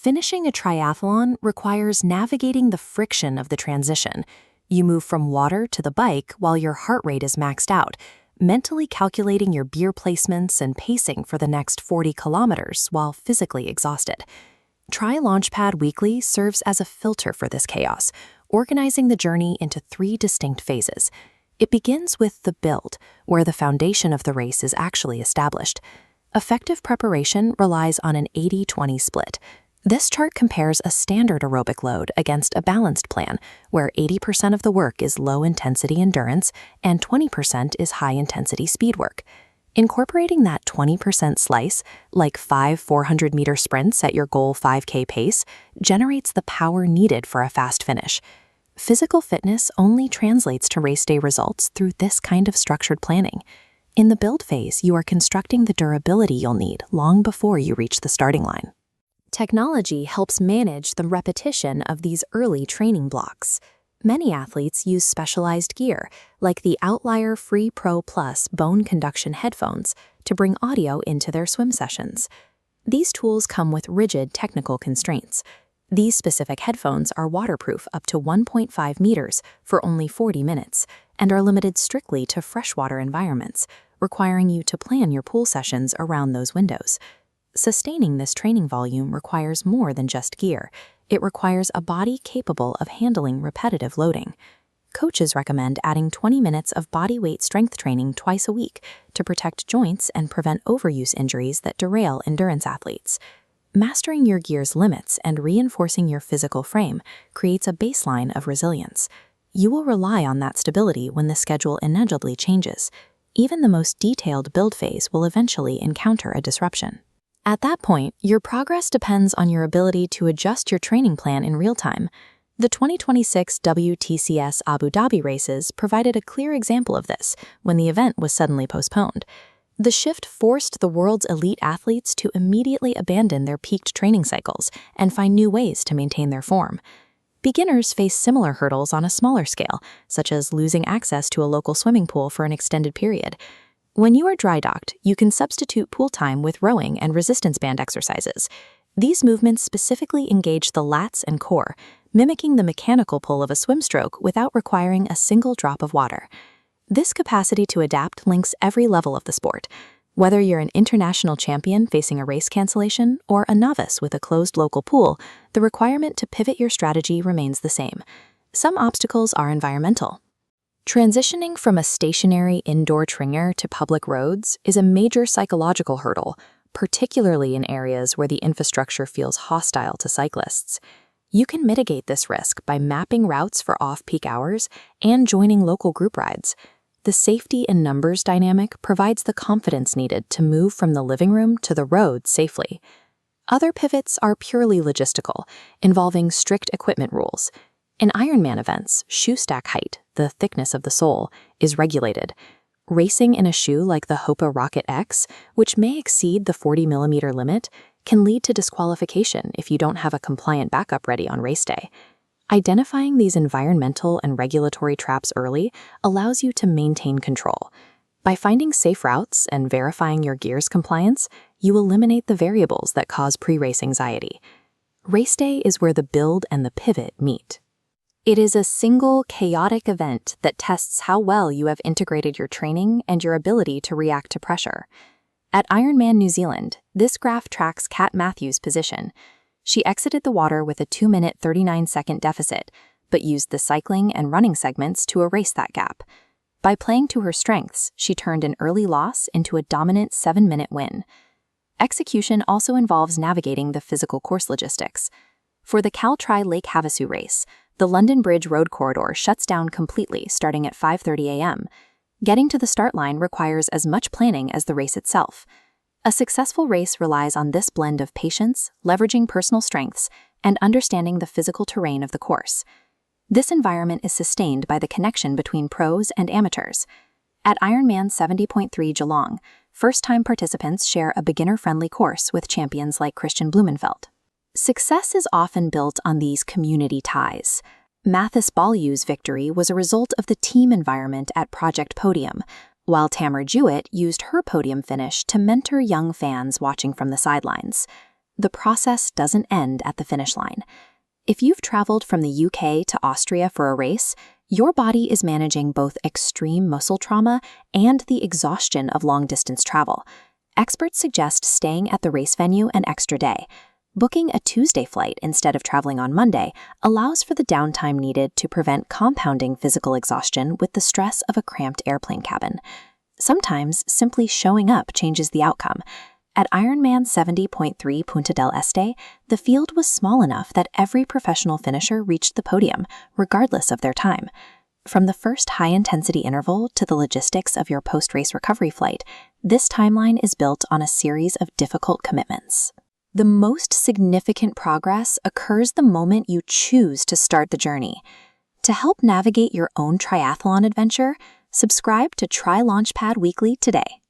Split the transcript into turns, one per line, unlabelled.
Finishing a triathlon requires navigating the friction of the transition. You move from water to the bike while your heart rate is maxed out, mentally calculating your gear placements and pacing for the next 40 kilometers while physically exhausted. TriLaunchpad Weekly serves as a filter for this chaos, organizing the journey into 3 distinct phases. It begins with the build, where the foundation of the race is actually established. Effective preparation relies on an 80-20 split. This chart compares a standard aerobic load against a balanced plan, where 80% of the work is low-intensity endurance and 20% is high-intensity speed work. Incorporating that 20% slice, like 5 400-meter sprints at your goal 5K pace, generates the power needed for a fast finish. Physical fitness only translates to race day results through this kind of structured planning. In the build phase, you are constructing the durability you'll need long before you reach the starting line. Technology helps manage the repetition of these early training blocks. Many athletes use specialized gear, like the Outlier Free Pro Plus bone conduction headphones, to bring audio into their swim sessions. These tools come with rigid technical constraints. These specific headphones are waterproof up to 1.5 meters for only 40 minutes and are limited strictly to freshwater environments, requiring you to plan your pool sessions around those windows. Sustaining this training volume requires more than just gear. It requires a body capable of handling repetitive loading. Coaches recommend adding 20 minutes of bodyweight strength training twice a week to protect joints and prevent overuse injuries that derail endurance athletes. Mastering your gear's limits and reinforcing your physical frame creates a baseline of resilience. You will rely on that stability when the schedule inevitably changes. Even the most detailed build phase will eventually encounter a disruption. At that point, your progress depends on your ability to adjust your training plan in real time. The 2026 WTCS Abu Dhabi races provided a clear example of this when the event was suddenly postponed. The shift forced the world's elite athletes to immediately abandon their peaked training cycles and find new ways to maintain their form. Beginners face similar hurdles on a smaller scale, such as losing access to a local swimming pool for an extended period. When you are dry docked, you can substitute pool time with rowing and resistance band exercises. These movements specifically engage the lats and core, mimicking the mechanical pull of a swim stroke without requiring a single drop of water. This capacity to adapt links every level of the sport. Whether you're an international champion facing a race cancellation or a novice with a closed local pool, the requirement to pivot your strategy remains the same. Some obstacles are environmental. Transitioning from a stationary indoor tringer to public roads is a major psychological hurdle, particularly in areas where the infrastructure feels hostile to cyclists. You can mitigate this risk by mapping routes for off-peak hours and joining local group rides. The safety in numbers dynamic provides the confidence needed to move from the living room to the road safely. Other pivots are purely logistical, involving strict equipment rules. In Ironman events, shoe stack height, the thickness of the sole, is regulated. Racing in a shoe like the Hopa Rocket X, which may exceed the 40mm limit, can lead to disqualification if you don't have a compliant backup ready on race day. Identifying these environmental and regulatory traps early allows you to maintain control. By finding safe routes and verifying your gear's compliance, you eliminate the variables that cause pre-race anxiety. Race day is where the build and the pivot meet. It is a single, chaotic event that tests how well you have integrated your training and your ability to react to pressure. At IRONMAN New Zealand, this graph tracks Kat Matthews' position. She exited the water with a 2-minute 39-second deficit, but used the cycling and running segments to erase that gap. By playing to her strengths, she turned an early loss into a dominant 7-minute win. Execution also involves navigating the physical course logistics. For the Cal-Tri Lake Havasu race, the London Bridge Road corridor shuts down completely starting at 5:30 a.m. Getting to the start line requires as much planning as the race itself. A successful race relies on this blend of patience, leveraging personal strengths, and understanding the physical terrain of the course. This environment is sustained by the connection between pros and amateurs. At Ironman 70.3 Geelong, first-time participants share a beginner-friendly course with champions like Christian Blumenfeld. Success is often built on these community ties. Mathis Ballew's victory was a result of the team environment at Project Podium, while Tamara Jewett used her podium finish to mentor young fans watching from the sidelines. the process doesn't end at the finish line. If you've traveled from the UK to Austria for a race, your body is managing both extreme muscle trauma and the exhaustion of long-distance travel. Experts suggest staying at the race venue an extra day. Booking a Tuesday flight instead of traveling on Monday allows for the downtime needed to prevent compounding physical exhaustion with the stress of a cramped airplane cabin. Sometimes simply showing up changes the outcome. At Ironman 70.3 Punta del Este, the field was small enough that every professional finisher reached the podium, regardless of their time. From the first high-intensity interval to the logistics of your post-race recovery flight, this timeline is built on a series of difficult commitments. The most significant progress occurs the moment you choose to start the journey. To help navigate your own triathlon adventure, subscribe to TriLaunchpad Weekly today.